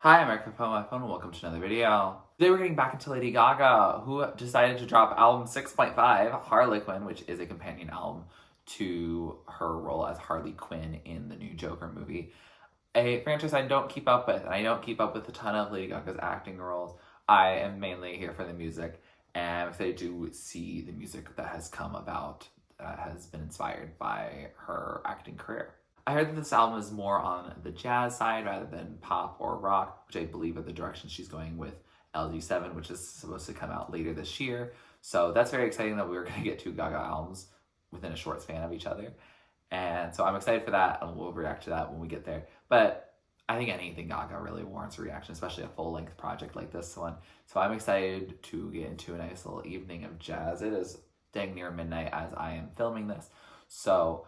Hi, I'm Eric from my phone, and welcome to another video. Today we're getting back into Lady Gaga, who decided to drop album 6.5, Harlequin, which is a companion album to her role as Harley Quinn in the new Joker movie. A franchise I don't keep up with, and I don't keep up with a ton of Lady Gaga's acting roles. I am mainly here for the music, and I'm excited to see the music that has come about, that has been inspired by her acting career. I heard that this album is more on the jazz side rather than pop or rock, which I believe are the directions she's going with LG7, which is supposed to come out later this year. So that's very exciting that we were going to get two Gaga albums within a short span of each other. And so I'm excited for that, and we'll react to that when we get there. But I think anything Gaga really warrants a reaction, especially a full-length project like this one. So I'm excited to get into a nice little evening of jazz. It is dang near midnight as I am filming this. So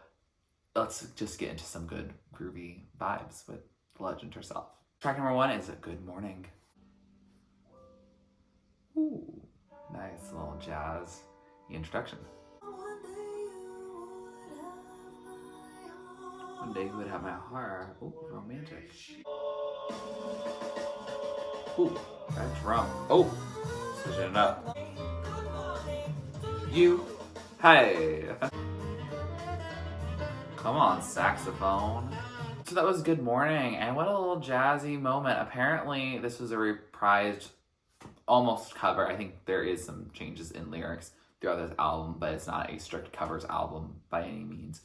let's just get into some good groovy vibes with the legend herself. Track number 1 is Good Morning. Ooh, nice little jazz introduction. One day you would have my heart. Ooh, romantic. Ooh, that drum. Oh, switching it up. You, hey. Come on, saxophone. So that was Good Morning, and what a little jazzy moment. Apparently, this was a reprised, almost cover. I think there is some changes in lyrics throughout this album, but it's not a strict covers album by any means.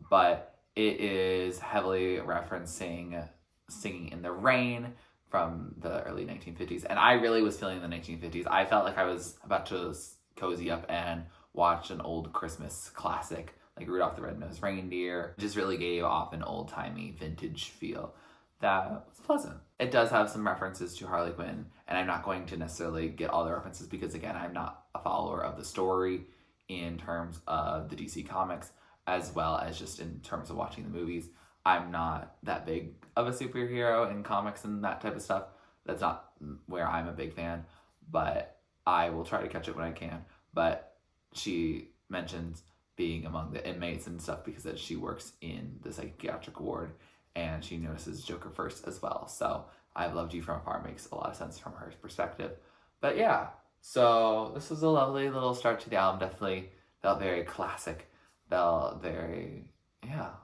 But it is heavily referencing Singing in the Rain from the early 1950s. And I really was feeling the 1950s. I felt like I was about to cozy up and watch an old Christmas classic like Rudolph the Red-Nosed Reindeer. It just really gave off an old-timey vintage feel that was pleasant. It does have some references to Harley Quinn, and I'm not going to necessarily get all the references because, again, I'm not a follower of the story in terms of the DC Comics, as well as just in terms of watching the movies. I'm not that big of a superhero in comics and that type of stuff. That's not where I'm a big fan, but I will try to catch it when I can. But she mentions being among the inmates and stuff because that she works in the psychiatric ward, and she notices Joker first as well. So I've Loved You From Afar makes a lot of sense from her perspective. But yeah, so this was a lovely little start to the album. Definitely felt very classic, felt very,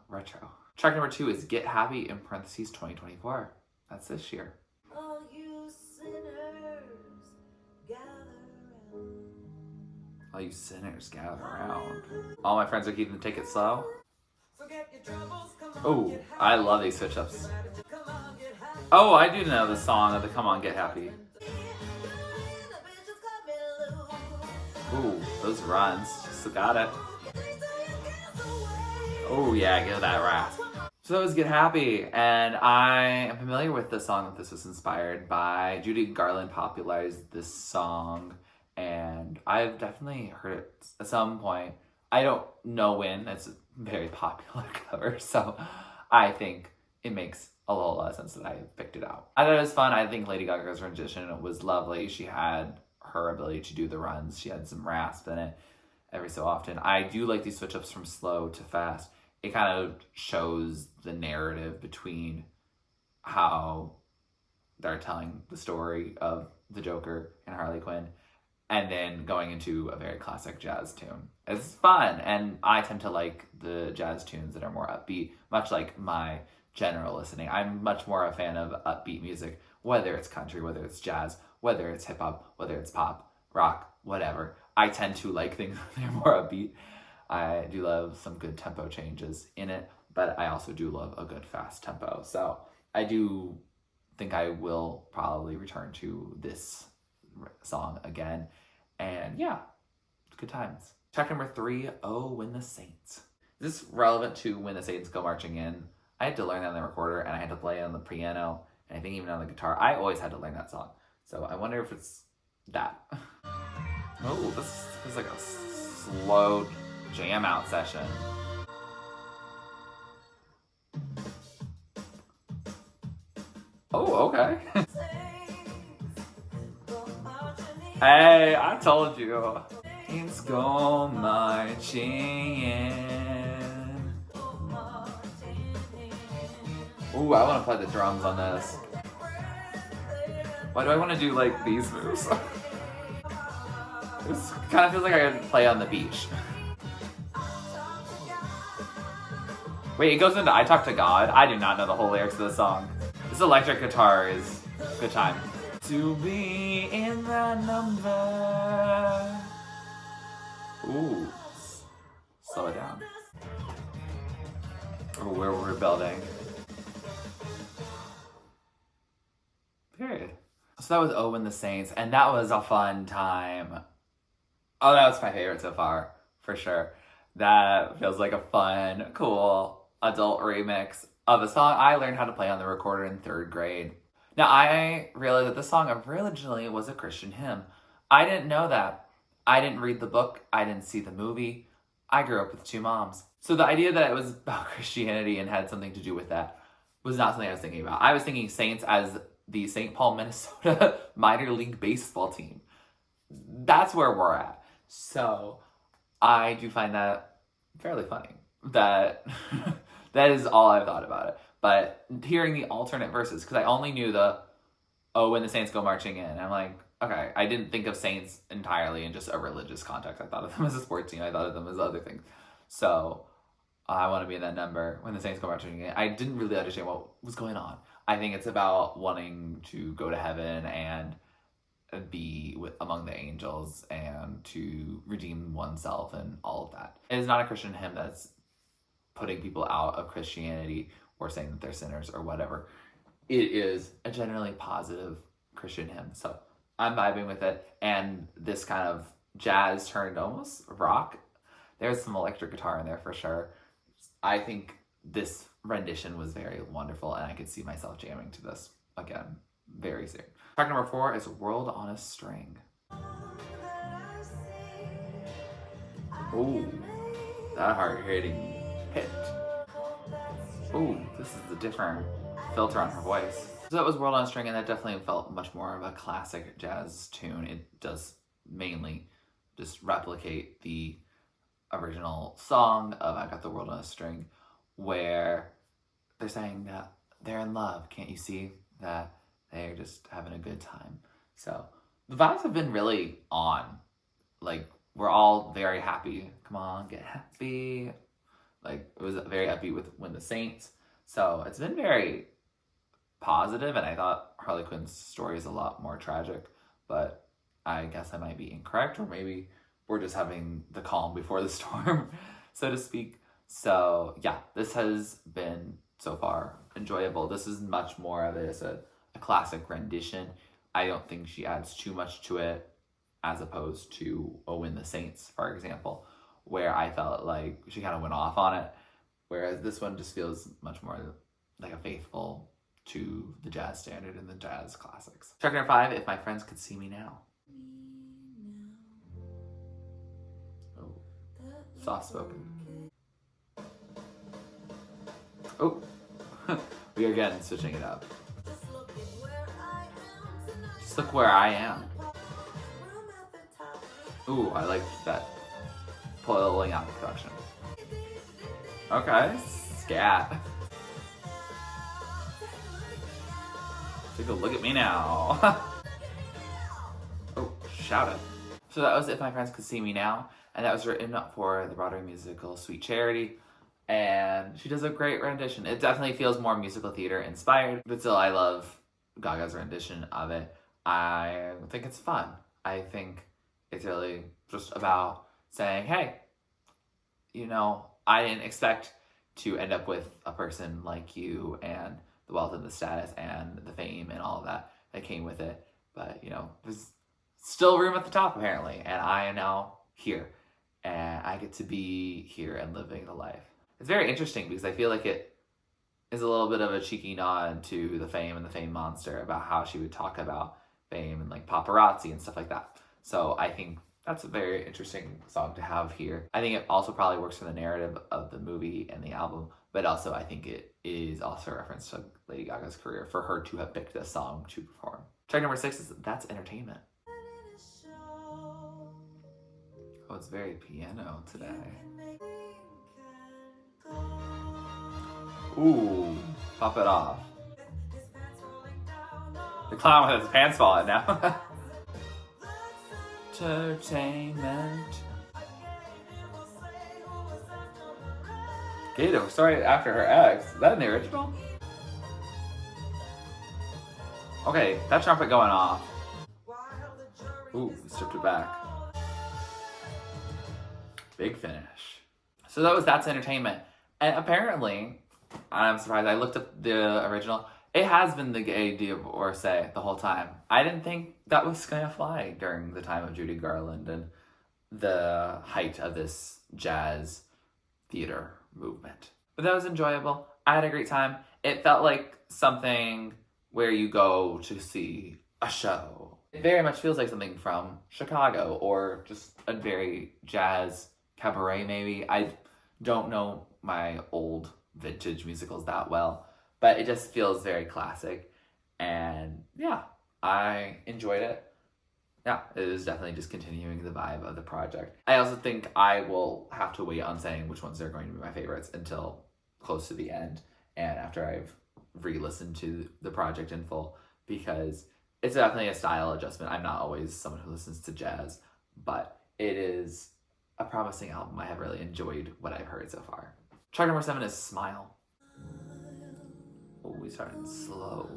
retro. Track number 2 is Get Happy in parentheses 2024. That's this year. All you sinners gather around. All my friends are keeping Take It Slow. Oh, I love these switch-ups. Oh, I do know the song of the Come On Get Happy. Ooh, those runs. Just got it. Oh yeah, give that rasp. So that was Get Happy, and I am familiar with the song that this was inspired by. Judy Garland popularized this song, and I've definitely heard it at some point. I don't know when. It's a very popular cover, so I think it makes a lot of sense that I picked it out. I thought it was fun. I think Lady Gaga's rendition was lovely. She had her ability to do the runs. She had some rasp in it every so often. I do like these switch-ups from slow to fast. It kind of shows the narrative between how they're telling the story of the Joker and Harley Quinn, and then going into a very classic jazz tune. It's fun, and I tend to like the jazz tunes that are more upbeat, much like my general listening. I'm much more a fan of upbeat music, whether it's country, whether it's jazz, whether it's hip-hop, whether it's pop, rock, whatever. I tend to like things that are more upbeat. I do love some good tempo changes in it, but I also do love a good fast tempo. So I do think I will probably return to this song again. And yeah, good times. Track number 3, Oh When the Saints. Is this relevant to When the Saints Go Marching In? I had to learn that on the recorder, and I had to play it on the piano, and I think even on the guitar. I always had to learn that song. So I wonder if it's that. Oh, this is like a slow jam out session. Oh, okay. Hey, I told you. Saints go marching in. Ooh, I want to play the drums on this. Why do I want to do like these moves? This kind of feels like I could play on the beach. Wait, it goes into I Talk to God? I do not know the whole lyrics of the song. This electric guitar is a good time. To be in the number. Ooh. Slow it down. Or where we're building. Period. So that was Oh and the Saints, and that was a fun time. Oh, that was my favorite so far, for sure. That feels like a fun, cool adult remix of a song I learned how to play on the recorder in 3rd grade. Now, I realized that the song originally was a Christian hymn. I didn't know that. I didn't read the book. I didn't see the movie. I grew up with 2 moms. So the idea that it was about Christianity and had something to do with that was not something I was thinking about. I was thinking Saints as the St. Paul, Minnesota minor league baseball team. That's where we're at. So I do find that fairly funny. That that is all I've thought about it. But hearing the alternate verses, because I only knew the Oh, when the Saints go marching in. I'm like, okay, I didn't think of Saints entirely in just a religious context. I thought of them as a sports team. I thought of them as other things. So I want to be in that number when the Saints go marching in. I didn't really understand what was going on. I think it's about wanting to go to heaven and be among the angels and to redeem oneself and all of that. It is not a Christian hymn that's putting people out of Christianity or saying that they're sinners or whatever. It is a generally positive Christian hymn. So I'm vibing with it. And this kind of jazz turned almost rock. There's some electric guitar in there for sure. I think this rendition was very wonderful, and I could see myself jamming to this again very soon. Track number 4 is World on a String. Ooh, that hard-hitting hit. Ooh, this is a different filter on her voice. So that was World on a String, and that definitely felt much more of a classic jazz tune. It does mainly just replicate the original song of I Got the World on a String, where they're saying that they're in love. Can't you see that they're just having a good time? So the vibes have been really on. Like, we're all very happy. Come on, get happy. Like, it was very upbeat with When the Saints. So it's been very positive, and I thought Harlequin's story is a lot more tragic, but I guess I might be incorrect, or maybe we're just having the calm before the storm, so to speak. So yeah, this has been so far enjoyable. This is much more of a classic rendition. I don't think she adds too much to it as opposed to Oh, When the Saints, for example, where I felt like she kind of went off on it, whereas this one just feels much more like a faithful to the jazz standard and the jazz classics. Track number 5, If My Friends Could See Me Now. Oh, soft spoken. Oh, we are again switching it up. Just look where I am. Ooh, I like that pulling out the production. Okay, scat. Take a look at me now. Oh, shout it. So that was If My Friends Could See Me Now, and that was written for the Broadway musical Sweet Charity. And she does a great rendition. It definitely feels more musical theater inspired, but still I love Gaga's rendition of it. I think it's fun. I think it's really just about saying, hey, you know, I didn't expect to end up with a person like you and the wealth and the status and the fame and all of that came with it. But, you know, there's still room at the top apparently, and I am now here, and I get to be here and living the life. It's very interesting because I feel like it is a little bit of a cheeky nod to the Fame and the Fame Monster about how she would talk about fame and like paparazzi and stuff like that. So I think that's a very interesting song to have here. I think it also probably works for the narrative of the movie and the album, but also I think it is also a reference to Lady Gaga's career for her to have picked this song to perform. Track number 6 is That's Entertainment. Oh, it's very piano today. Ooh, pop it off. The clown with his pants falling now. Entertainment. Gato, sorry after her ex. Is that in the original? Okay, that trumpet going off. Ooh, stripped it back. Big finish. So that's Entertainment. And apparently, I'm surprised, I looked up the original. It has been the gay divorcee the whole time. I didn't think that was gonna fly during the time of Judy Garland and the height of this jazz theater movement. But that was enjoyable. I had a great time. It felt like something where you go to see a show. It very much feels like something from Chicago or just a very jazz cabaret maybe. I don't know my old vintage musicals that well, but it just feels very classic. And yeah, I enjoyed it. Yeah, it is definitely just continuing the vibe of the project. I also think I will have to wait on saying which ones are going to be my favorites until close to the end and after I've re-listened to the project in full, because it's definitely a style adjustment. I'm not always someone who listens to jazz, but it is a promising album. I have really enjoyed what I've heard so far. Track number 7 is Smile. Oh, we started slow.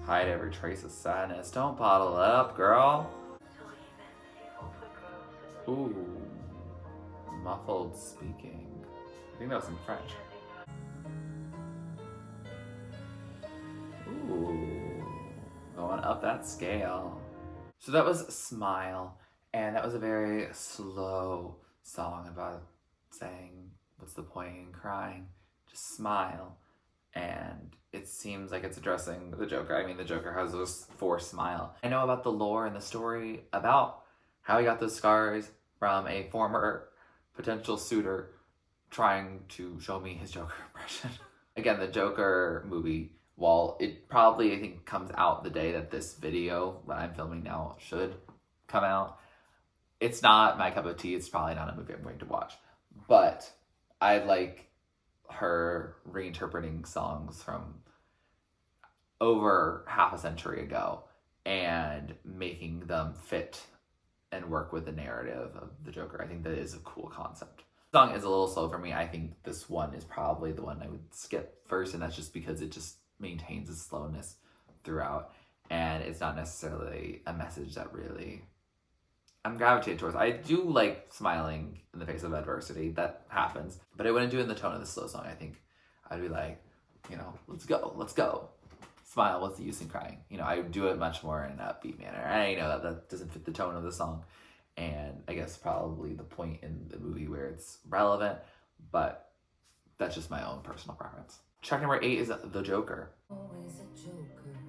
Hide every trace of sadness. Don't bottle it up, girl. Ooh. Muffled speaking. I think that was in French. Ooh. Going up that scale. So that was Smile. And that was a very slow song about saying, what's the point in crying? Just smile. And it seems like it's addressing the Joker. I mean, the Joker has this forced smile. I know about the lore and the story about how he got those scars from a former potential suitor trying to show me his Joker impression. Again, the Joker movie, while it probably, I think, comes out the day that this video that I'm filming now should come out, it's not my cup of tea. It's probably not a movie I'm going to watch. But I like her reinterpreting songs from over half a century ago and making them fit and work with the narrative of the Joker. I think that is a cool concept. The song is a little slow for me. I think this one is probably the one I would skip first, and that's just because it just maintains its slowness throughout, and it's not necessarily a message that really I'm gravitated towards. I do like smiling in the face of adversity. That happens. But I wouldn't do it in the tone of the slow song. I think I'd be like, let's go. Smile, what's the use in crying? I would do it much more in an upbeat manner. I know that doesn't fit the tone of the song. And I guess probably the point in the movie where it's relevant. But that's just my own personal preference. Track number 8 is The Joker. Always a joker in the pack.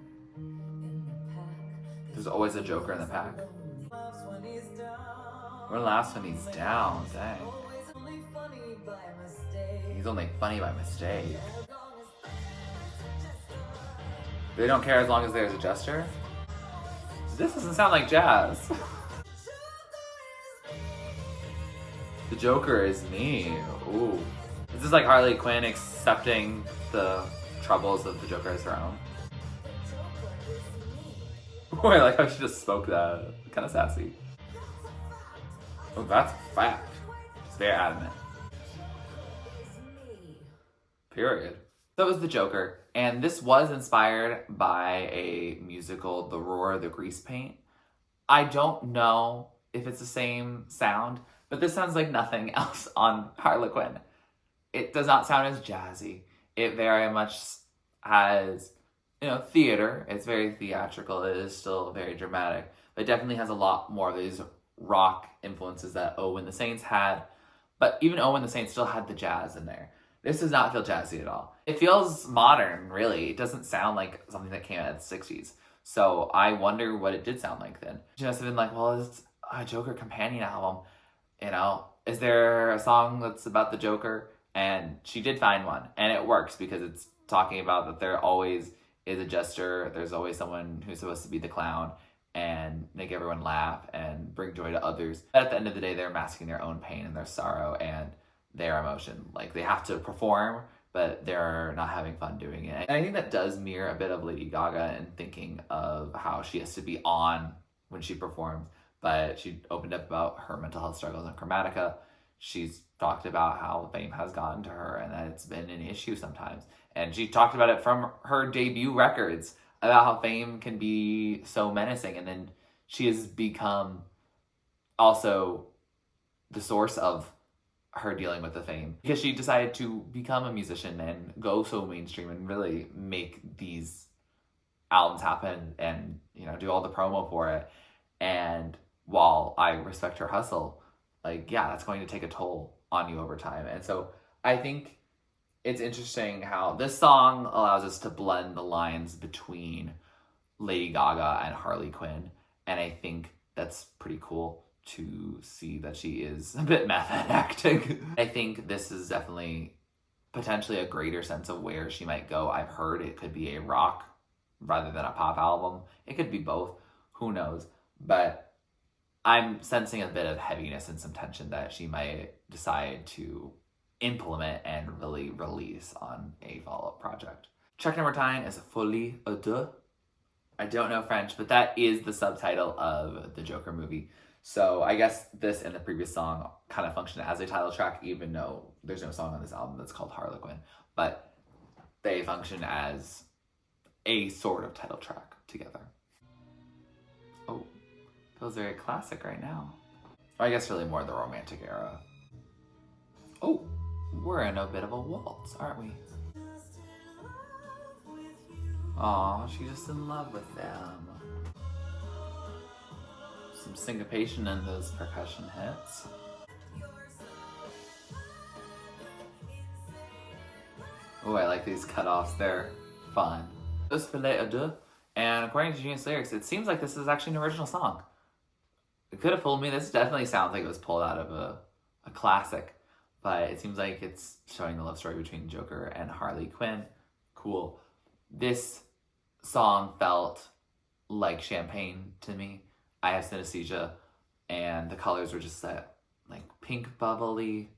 There's always a Joker in the pack. When laughs when he's down, dang. He's only funny by mistake. They don't care as long as there's a gesture? This doesn't sound like jazz. The Joker is me. Ooh. Is this like Harlequin accepting the troubles of the Joker as her own? Oh, I like how she just spoke that. Kind of sassy. Oh, that's a fact. She's very adamant. Period. That was The Joker, and this was inspired by a musical, The Roar, the Grease Paint. I don't know if it's the same sound, but this sounds like nothing else on Harlequin. It does not sound as jazzy. It very much has, theater. It's very theatrical. It is still very dramatic, but it definitely has a lot more of these rock influences that Oh and the Saints had, but even Oh and the Saints still had the jazz in there. This does not feel jazzy at all. It feels modern, really. It doesn't sound like something that came out in the 60s. So I wonder what it did sound like then. She must have been like, well, it's a Joker companion album. Is there a song that's about the Joker? And she did find one. And it works because it's talking about that there always is a jester. There's always someone who's supposed to be the clown and make everyone laugh and bring joy to others. But at the end of the day, they're masking their own pain and their sorrow and their emotion. Like, they have to perform but they're not having fun doing it. And I think that does mirror a bit of Lady Gaga in thinking of how she has to be on when she performs. But she opened up about her mental health struggles in Chromatica. She's talked about how fame has gotten to her and that it's been an issue sometimes. And she talked about it from her debut records about how fame can be so menacing. And then she has become also the source of her dealing with the fame because she decided to become a musician and go so mainstream and really make these albums happen and, you know, do all the promo for it. And while I respect her hustle, like, yeah, that's going to take a toll on you over time. And so I think it's interesting how this song allows us to blend the lines between Lady Gaga and Harlequin. And I think that's pretty cool to see that she is a bit method acting. I think this is definitely potentially a greater sense of where she might go. I've heard it could be a rock rather than a pop album. It could be both. Who knows? But I'm sensing a bit of heaviness and some tension that she might decide to implement and really release on a follow-up project. Track number 9 is Folie, Deux. I don't know French, but that is the subtitle of the Joker movie. So I guess this and the previous song kind of function as a title track, even though there's no song on this album that's called Harlequin. But they function as a sort of title track together. Oh, feels very classic right now. Or I guess really more the romantic era. Oh, we're in a bit of a waltz, aren't we? Aw, she's just in love with them. Some syncopation in those percussion hits. Oh, I like these cutoffs. They're fun. This Folie à Deux, and according to Genius Lyrics, it seems like this is actually an original song. It could have fooled me. This definitely sounds like it was pulled out of a classic, but it seems like it's showing the love story between Joker and Harley Quinn. Cool. This song felt like champagne to me. I have synesthesia, and the colors were just that like pink bubbly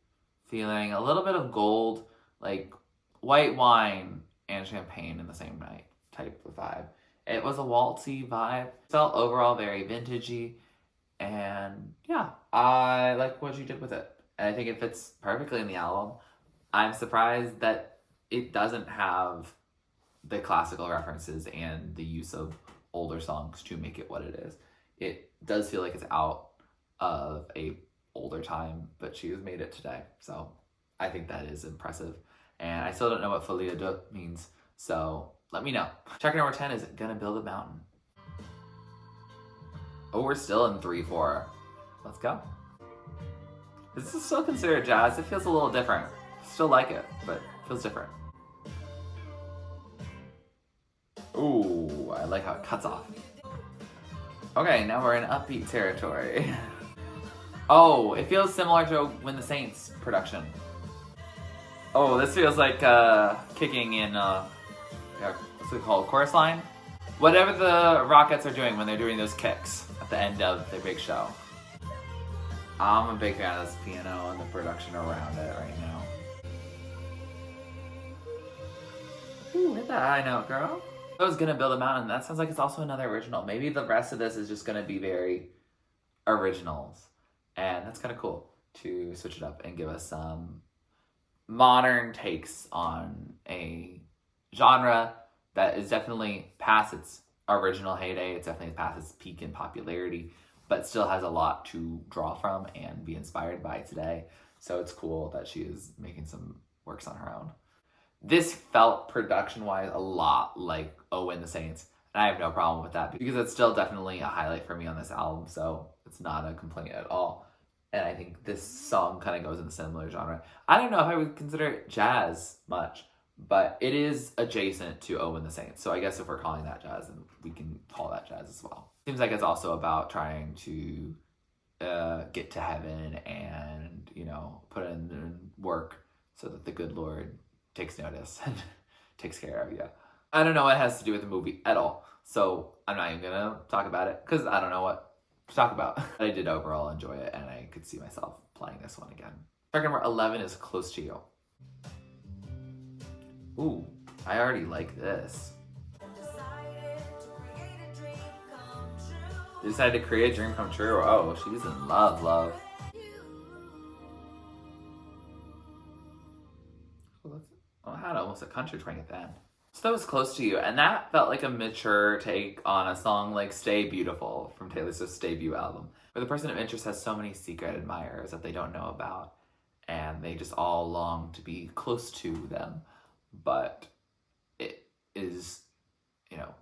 feeling, a little bit of gold, like white wine and champagne in the same night type of vibe. It was a waltzy vibe. Felt overall very vintagey, and yeah, I like what you did with it. And I think it fits perfectly in the album. I'm surprised that it doesn't have the classical references and the use of older songs to make it what it is. It does feel like it's out of a older time, but she has made it today. So I think that is impressive. And I still don't know what Folie à Deux means, so let me know. Track number 10 is Gonna Build a Mountain. Oh, we're still in 3/4. Let's go. This is still considered jazz. It feels a little different. Still like it, but it feels different. Ooh, I like how it cuts off. Okay, now we're in upbeat territory. Oh, it feels similar to When the Saints production. Oh, this feels like kicking in, what's it called, chorus line? Whatever the Rockettes are doing when they're doing those kicks at the end of their big show. I'm a big fan of this piano and the production around it right now. Ooh, hit that high note, girl. I was Gonna Build a Mountain. That sounds like it's also another original. Maybe the rest of this is just gonna be very originals. And that's kind of cool to switch it up and give us some modern takes on a genre that is definitely past its original heyday. It's definitely past its peak in popularity, but still has a lot to draw from and be inspired by today. So it's cool that she is making some works on her own. This felt production-wise a lot like Oh and the Saints, and I have no problem with that because it's still definitely a highlight for me on this album, so it's not a complaint at all. And I think this song kind of goes in a similar genre. I don't know if I would consider it jazz much, but it is adjacent to Oh and the Saints, so I guess if we're calling that jazz, then we can call that jazz as well. Seems like it's also about trying to get to heaven and, you know, put in work so that the good Lord takes notice and takes care of you. I don't know what it has to do with the movie at all, so I'm not even gonna talk about it because I don't know what to talk about. But I did overall enjoy it, and I could see myself playing this one again. Track number 11 is Close to You. Ooh, I already like this. They decided to create a dream come true. Oh, she's in love, love. Oh, I had almost a country twang at the end. So that was Close to You, and that felt like a mature take on a song like Stay Beautiful from Taylor Swift's debut album, where the person of interest has so many secret admirers that they don't know about, and they just all long to be close to them, but it is, you know,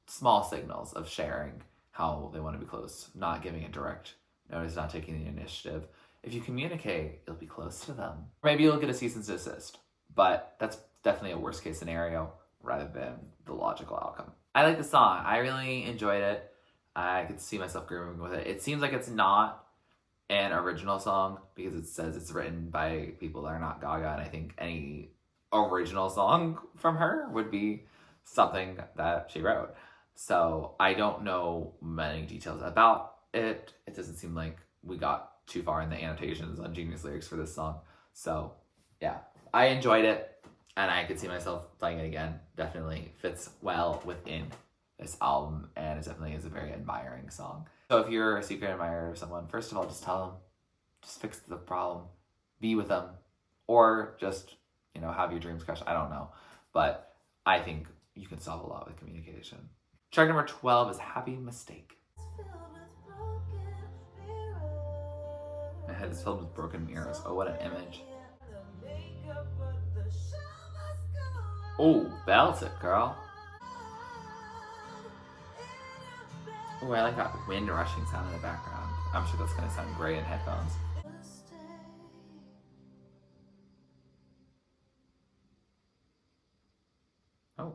small signals of sharing how they want to be close, not giving a direct notice, not taking the initiative. If you communicate, you'll be close to them. Maybe you'll get a cease and desist, but that's definitely a worst case scenario rather than the logical outcome. I like the song. I really enjoyed it. I could see myself grooving with it. It seems like it's not an original song because it says it's written by people that are not Gaga, and I think any original song from her would be something that she wrote. So I don't know many details about it. It doesn't seem like we got too far in the annotations on Genius Lyrics for this song. So yeah, I enjoyed it and I could see myself playing it again. Definitely fits well within this album and it definitely is a very admiring song. So if you're a secret admirer of someone, first of all, just tell them, just fix the problem, be with them, or just, you know, have your dreams crushed. I don't know. But I think you can solve a lot with communication. Track number 12 is Happy Mistake. My head is filled with broken mirrors. Oh, what an image. Oh, belt it, girl. Oh, I like that wind rushing sound in the background. I'm sure that's going to sound great in headphones. Oh,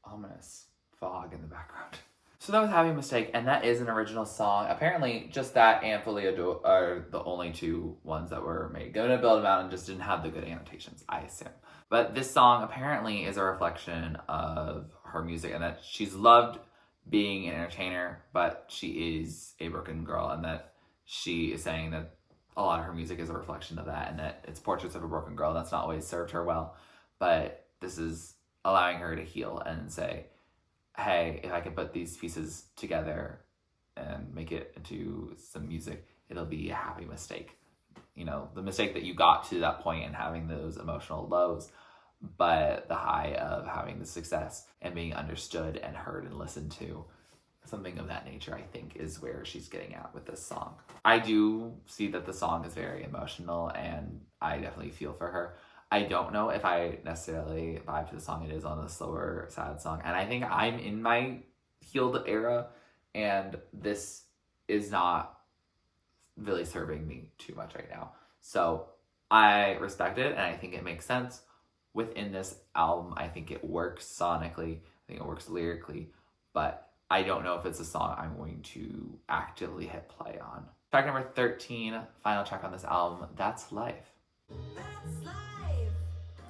ominous fog in the background. So that was Happy Mistake, and that is an original song. Apparently, just that and Folie are the only two ones that were made. Go to Build a Mountain just didn't have the good annotations, I assume. But this song apparently is a reflection of her music and that she's loved being an entertainer, but she is a broken girl, and that she is saying that a lot of her music is a reflection of that, and that it's portraits of a broken girl. That's not always served her well, but this is allowing her to heal and say, hey, if I can put these pieces together and make it into some music, it'll be a happy mistake. You know, the mistake that you got to that point and having those emotional lows, but the high of having the success and being understood and heard and listened to. Something of that nature, I think, is where she's getting at with this song. I do see that the song is very emotional and I definitely feel for her. I don't know if I necessarily vibe to the song. It is on the slower, sad song. And I think I'm in my healed era and this is not really serving me too much right now. So I respect it and I think it makes sense. Within this album, I think it works sonically. I think it works lyrically. But I don't know if it's a song I'm going to actively hit play on. Track number 13, final track on this album, That's Life. That's life.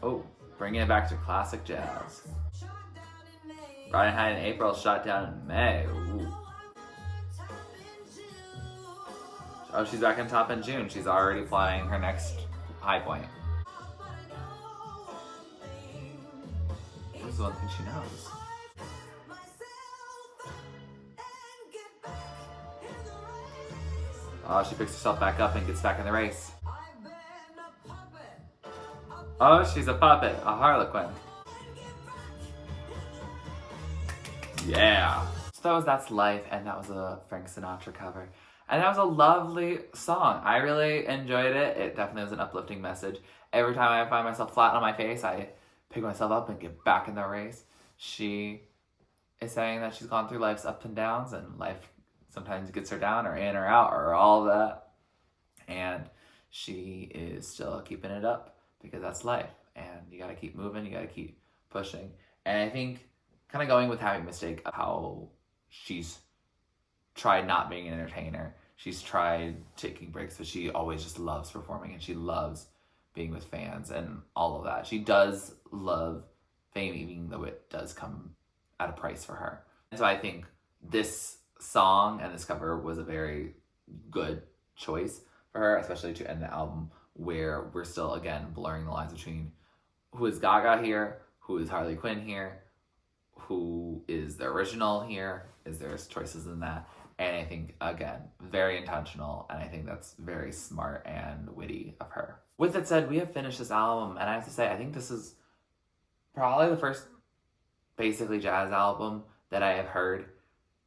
Oh, bringing it back to classic jazz. Riding High in April, shot down in May. Ooh. Oh, she's back on top in June. She's already flying her next high point. What's the one thing she knows? Oh, she picks herself back up and gets back in the race. Oh, she's a puppet, a Harlequin. Yeah. So that was That's Life, and that was a Frank Sinatra cover. And that was a lovely song. I really enjoyed it. It definitely was an uplifting message. Every time I find myself flat on my face, I pick myself up and get back in the race. She is saying that she's gone through life's ups and downs, and life sometimes gets her down or in or out or all of that. And she is still keeping it up because that's life. And you gotta keep moving, you gotta keep pushing. And I think kind of going with Happy Mistake, how she's tried not being an entertainer. She's tried taking breaks, but she always just loves performing and she loves being with fans and all of that. She does love fame, even though it does come at a price for her. And so I think this song and this cover was a very good choice for her, especially to end the album where we're still, again, blurring the lines between who is Gaga here? Who is Harlequin here? Who is the original here? Is there choices in that? And I think, again, very intentional, and I think that's very smart and witty of her. With that said, we have finished this album, and I have to say, I think this is probably the first basically jazz album that I have heard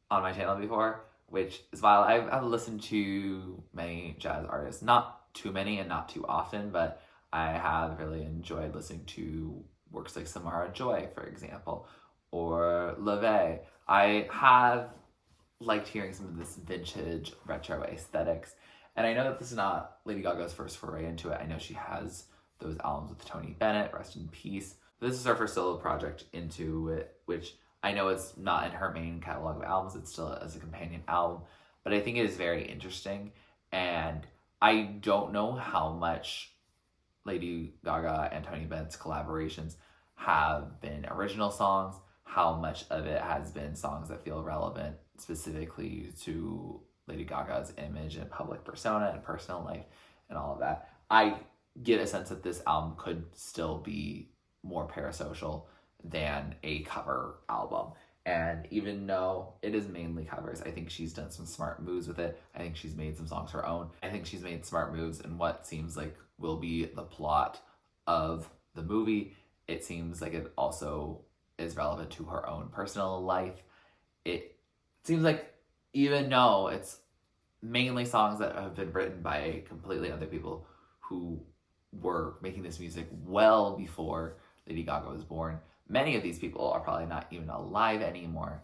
on my channel before, which is while I've listened to many jazz artists, not too many and not too often, but I have really enjoyed listening to works like Samara Joy, for example, or LaVey. I have liked hearing some of this vintage retro aesthetics, and I know that this is not Lady Gaga's first foray into it. I know she has those albums with Tony Bennett, rest in peace. This is her first solo project into it, which I know it's not in her main catalog of albums, it's still as a companion album, but I think it is very interesting, and I don't know how much Lady Gaga and Tony Bennett's collaborations have been original songs, how much of it has been songs that feel relevant specifically to Lady Gaga's image and public persona and personal life and all of that. I get a sense that this album could still be more parasocial than a cover album. And even though it is mainly covers, I think she's done some smart moves with it. I think she's made some songs her own. I think she's made smart moves in what seems like will be the plot of the movie. It seems like it also is relevant to her own personal life. It seems like even though it's mainly songs that have been written by completely other people who were making this music well before Lady Gaga was born, many of these people are probably not even alive anymore.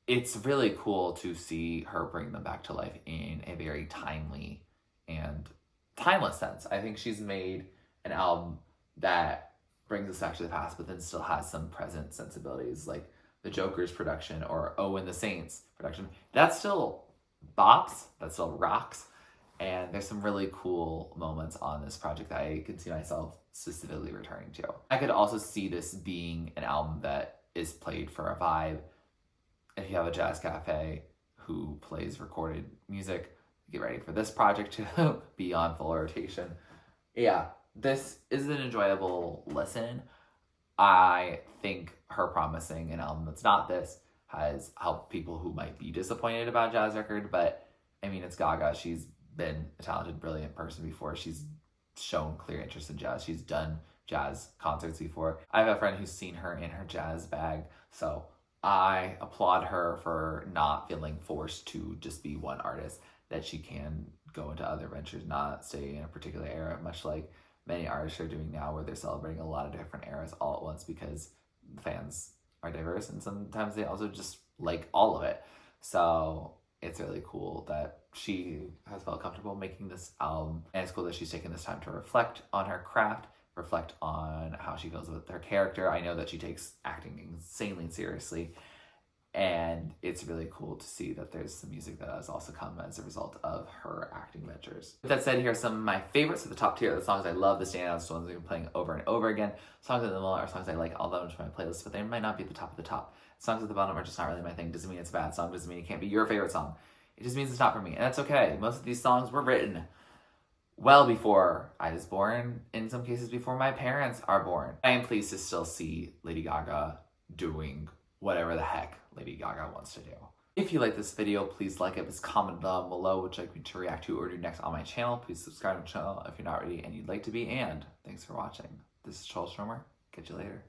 It's really cool to see her bring them back to life in a very timely and timeless sense. I think she's made an album that brings us back to the past, but then still has some present sensibilities, like the Joker's production or Oh and the Saints production. That still bops, that still rocks, and there's some really cool moments on this project that I can see myself specifically returning to. I could also see this being an album that is played for a vibe. If you have a jazz cafe who plays recorded music, get ready for this project to be on full rotation. Yeah, this is an enjoyable listen. I think her promising an album that's not this has helped people who might be disappointed about a jazz record, but I mean, it's Gaga. She's been a talented, brilliant person before. She's shown clear interest in jazz. She's done jazz concerts before. I have a friend who's seen her in her jazz bag, so I applaud her for not feeling forced to just be one artist, that she can go into other ventures, not stay in a particular era, much like many artists are doing now, where they're celebrating a lot of different eras all at once because the fans are diverse and sometimes they also just like all of it. So it's really cool that she has felt comfortable making this album, and it's cool that she's taken this time to reflect on her craft, reflect on how she feels with her character. I know that she takes acting insanely seriously, and it's really cool to see that there's some music that has also come as a result of her acting ventures. With that said, here are some of my favorites at the top tier, the songs I love, the standouts, the ones I've been playing over and over again. Songs at the middle are songs I like, all of them to my playlist, but they might not be at the top of the top. Songs at the bottom are just not really my thing. Doesn't mean it's a bad song, doesn't mean it can't be your favorite song. It just means it's not for me, and that's okay. Most of these songs were written well before I was born, in some cases before my parents are born. I am pleased to still see Lady Gaga doing whatever the heck Lady Gaga wants to do. If you like this video, please like it, please comment down below what you'd like me to react to or do next on my channel. Please subscribe to the channel if you're not already and you'd like to be, and thanks for watching. This is TurtleStormer. Catch you later.